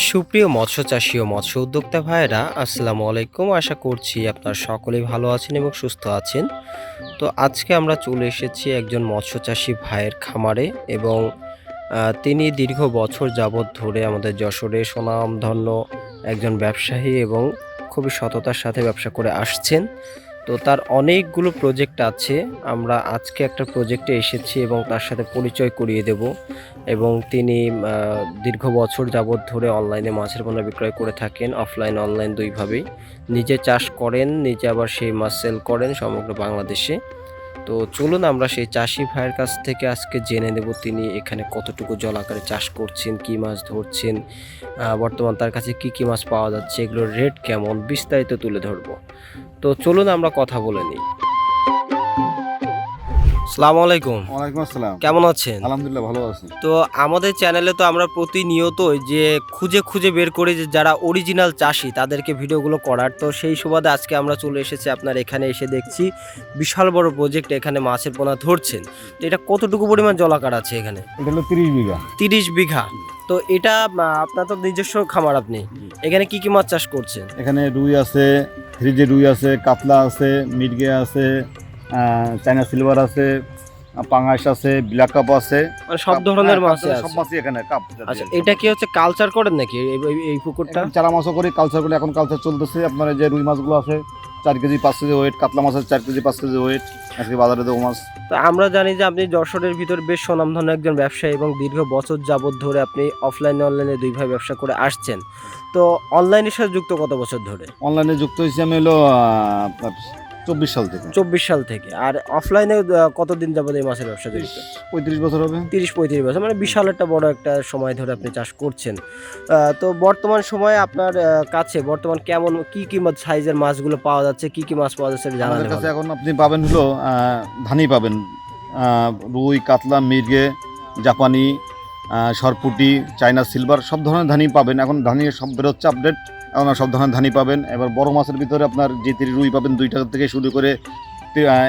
সুপ্রিয় মৎস্য চাষী ও মৎস্য উদ্যোক্তা ভাইয়েরা, আসসালামু আলাইকুম। আশা করছি আপনারা সকলেই ভালো আছেন এবং সুস্থ আছেন। তো আজকে আমরা চলে এসেছি একজন মৎস্য চাষী ভাইয়ের খামারে এবং তিনি দীর্ঘ বছর যাবৎ ধরে আমাদের যশোরে সুনামধন্য একজন ব্যবসায়ী এবং খুবই সততার সাথে ব্যবসা করে আসছেন। তো তার অনেকগুলো প্রজেক্ট আছে। আমরা আজকে একটা প্রজেক্টে এসেছি এবং তার সাথে পরিচয় করিয়ে দেব। এবং তিনি দীর্ঘ বছর যাবৎ ধরে অনলাইনে মাছের পোনা বিক্রয় করে থাকেন, অফলাইন অনলাইন দুইভাবেই। নিজে চাষ করেন, নিজে আবার সেই মাছ সেল করেন সমগ্র বাংলাদেশে। তো চলুন আমরা সেই চাষি ভাইয়ের কাছ থেকে আজকে জেনে নেব তিনি এখানে কতটুকু জলাকারে চাষ করছেন, কি মাছ ধরছেন, বর্তমান তার কাছে কি কি মাছ পাওয়া যাচ্ছে, এগুলোর রেট কেমন, বিস্তারিত তুলে ধরবো। তো চলুন আমরা কথা বলে নিই। আসসালামু আলাইকুম। ওয়ালাইকুম আসসালাম। কেমন আছেন? আলহামদুলিল্লাহ ভালো আছি। তো আমাদের চ্যানেলে তো আমরা প্রতিনিয়তই যে খুঁজে খুঁজে বের করি যে যারা অরিজিনাল চাষি তাদেরকে ভিডিওগুলো করার। তো সেই সুবাদে আজকে আমরা চলে এসেছি আপনার এখানে। এসে দেখছি বিশাল বড় প্রজেক্ট, এখানে মাছের পোনা ধরছেন। তো এটা কতটুকু পরিমাণ জলাকার আছে এখানে? এটা হলো 30 বিঘা। 30 বিঘা। তো এটা আপনার তো নিজস্ব খামার, আপনি এখানে কি কি মাছ চাষ করছেন? এখানে রুই আছে, ফ্রিজে রুই আছে, কাতলা আছে, মিটগে আছে, চায়না সিলভার আছে, পাঙাশ আছে, ব্ল্যাক কাপ আছে, মানে সব ধরনের মাছ আছে। সব মাছই এখানে কাপ। আচ্ছা, এটা কি হচ্ছে কালচার করেন নাকি এই পুকুরটা? চারা মাছও করি, কালচার করে। এখন কালচার চলতেছে। আপনার যে রুই মাছগুলো আছে 4 কেজি 5 কেজি ওয়েট, কাতলা মাছ আছে 4 কেজি 5 কেজি ওয়েট, আজকে বাজারে দেবো মাছ। তো আমরা জানি যে আপনি যশোরের ভিতর বেশ সুনামধন্য একজন ব্যবসায়ী এবং দীর্ঘ বছর যাবত ধরে আপনি অফলাইনে অনলাইনে দুইভাবে ব্যবসা করে আসছেন। তো অনলাইনের সাথে যুক্ত কত বছর ধরে? অনলাইনে যুক্ত হয়েছি আমি হলো আপনার 24 সাল থেকে। 24 সাল থেকে। আর অফলাইনে কতদিন যাবত এই মাছের ব্যবসা জড়িত? 35 বছর হবে। 30-35 বছর, মানে বিশাল একটা বড় একটা সময় ধরে আপনি চাষ করছেন। তো বর্তমান সময়ে আপনার কাছে বর্তমান কেমন কি কি সাইজের মাছগুলো পাওয়া যাচ্ছে, কি কি মাছ পাওয়া যাচ্ছে জানালে আমাদের কাছে ভালো। এখন আপনি পাবেন হলো ধানি পাবেন, রুই, কাতলা, মির্গে, জাপানি, সরপুটি, চায়না সিলভার, সব ধরনের ধানি পাবেন। এখন ধানি সব বেরোচ্ছে আপডেট, এখন সব ধরনের ধানি পাবেন। এবার বড় মাছের ভিতরে আপনার যে রুই পাবেন 2 টাকা থেকে শুরু করে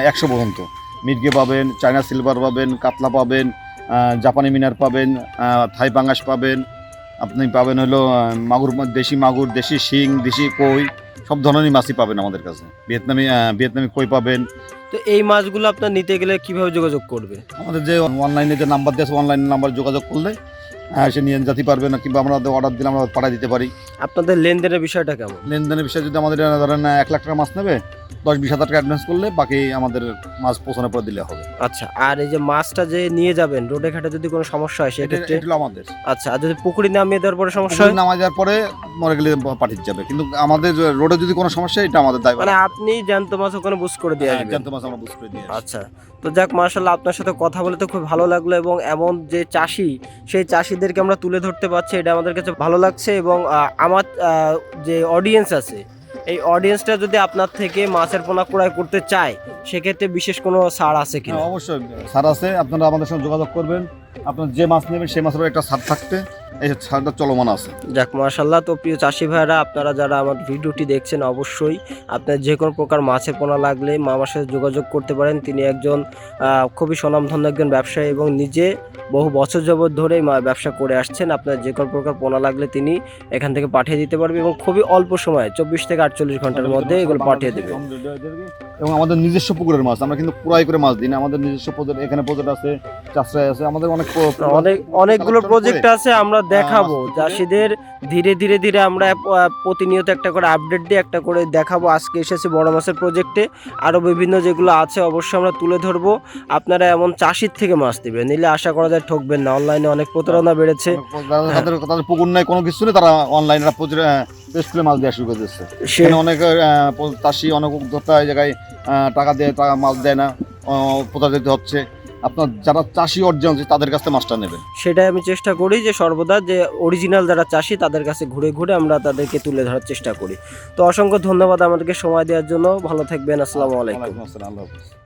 100 পর্যন্ত। মির্গে পাবেন, চায়না সিলভার পাবেন, কাতলা পাবেন, জাপানি মিনার পাবেন, থাই পাঙ্গাস পাবেন। আপনি পাবেন হলো দেশি মাগুর, দেশি শিং, দেশি কই, সব ধরনেরই মাছই পাবেন আমাদের কাছে। ভিয়েতনামি কই পাবেন। তো এই মাছগুলো আপনার নিতে গেলে কিভাবে যোগাযোগ করবে? আমাদের যে অনলাইনে যে নাম্বার দিয়ে আছে, অনলাইন নাম্বার যোগাযোগ করলে সে নিয়ে যেতে পারবে না, কিংবা আমরা অর্ডার দিলে আমরা পাঠিয়ে দিতে পারি। আপনাদের লেনদেনের বিষয়টা কেমন? লেনদেনের বিষয়ে যদি আমাদের ধরেন 1 লাখ টাকা মাছ নেবে, 10-20 হাজার টাকা অ্যাডভান্স করলে বাকি আমাদের মাছ পৌঁছানোর পর দিলে হবে। আচ্ছা, আর এই যে মাছটা যে নিয়ে যাবেন রোডে ঘাটে যদি কোনো সমস্যা হয় সেক্ষেত্রে? এটা আমাদের। আচ্ছা, আর যদি পুকুরে নামিয়ে দেওয়ার পরে সমস্যা হয়? নামায় যাওয়ার পরে মরে গেলে পাঠিয়ে যাবে, কিন্তু আমাদের রোডে যদি কোনো সমস্যা হয় এটা আমাদের দায়িত্ব। মানে আপনি জ্যান্ত মাছ ওখানে বুঝ করে দিয়ে আসবেন? জ্যান্ত মাছ আমরা বুঝ করে দিয়ে আসি। আচ্ছা, তো যাক, মাশাআল্লাহ, আপনার সাথে কথা বলে তো খুব ভালো লাগলো এবং এমন যে চাষি, সেই চাষিদেরকে আমরা তুলে ধরতে পারছি, এটা আমাদের কাছে ভালো লাগছে। এবং আমার যে অডিয়েন্স আছে, এই অডিয়েন্সটা যদি আপনার থেকে মাছের পোনা ক্রয় করতে চায় সেক্ষেত্রে বিশেষ কোনো ছাড় আছে কিনা? অবশ্যই ছাড় আছে, আপনারা আমাদের সঙ্গে যোগাযোগ করবেন। আপনার যে মাছ নেবেন সেই মাছের একটা ছাড় থাকতে, এই ছাড়টা চলমান আছে। যাক, মাশাআল্লাহ। তো প্রিয় চাষি ভাইরা, আপনারা যারা আমার ভিডিওটি দেখছেন, অবশ্যই আপনার যে কোনো প্রকার মাছের পোনা লাগলে মামার সাথে যোগাযোগ করতে পারেন। তিনি একজন খুবই স্বনামধন্য একজন ব্যবসায়ী এবং নিজে বহু বছর যাবৎ ধরে ব্যবসা করে আসছেন। আপনার যে কোনো প্রকার পোনা লাগলে তিনি এখান থেকে পাঠিয়ে দিতে পারবে এবং খুবই অল্প সময়ে 24 থেকে 48 ঘন্টার মধ্যে এগুলো পাঠিয়ে দেবে। এবং আমাদের নিজস্ব পুকুরের মাছ, আমরা কিন্তু ক্রয় করে মাছ দিই না। আমাদের নিজস্ব প্রজেক্ট, এখানে প্রজেক্ট আছে, চাষরাই আছে, আমাদের অনেকগুলো প্রজেক্ট আছে। আমরা দেখাবো চাষিদের ধীরে ধীরে ধীরে, আমরা প্রতিনিয়ত একটা করে আপডেট দিয়ে একটা করে দেখাবো। আজকে এসেছি বড় মাছের প্রজেক্টে, আরও বিভিন্ন যেগুলো আছে অবশ্যই আমরা তুলে ধরবো। আপনারা এমন চাষির থেকে মাছ দিবেন, নিলে আশা করা যায় ঠকবেন না। অনলাইনে অনেক প্রতারণা বেড়েছে। তাদের পুকুর নাই, কোনো কিছু নেই, তারা অনলাইনে স্কুলে মাছ দেওয়া শুরু করে দিচ্ছে। সেখানে অনেক চাষি, অনেক উদ্যোক্তা এই জায়গায় টাকা দিয়ে মাছ দেয় না, প্রতারিত হচ্ছে। আপনার যারা চাষি অরিজিনাল তাদের কাছে মাছটা নেবেন। সেটাই আমি চেষ্টা করি যে সর্বদা যে অরিজিনাল যারা চাষি তাদের কাছে ঘুরে ঘুরে আমরা তাদেরকে তুলে ধরার চেষ্টা করি। তো অসংখ্য ধন্যবাদ আমাদেরকে সময় দেওয়ার জন্য। ভালো থাকবেন। আসসালামু আলাইকুম। আল্লাহ হাফেজ।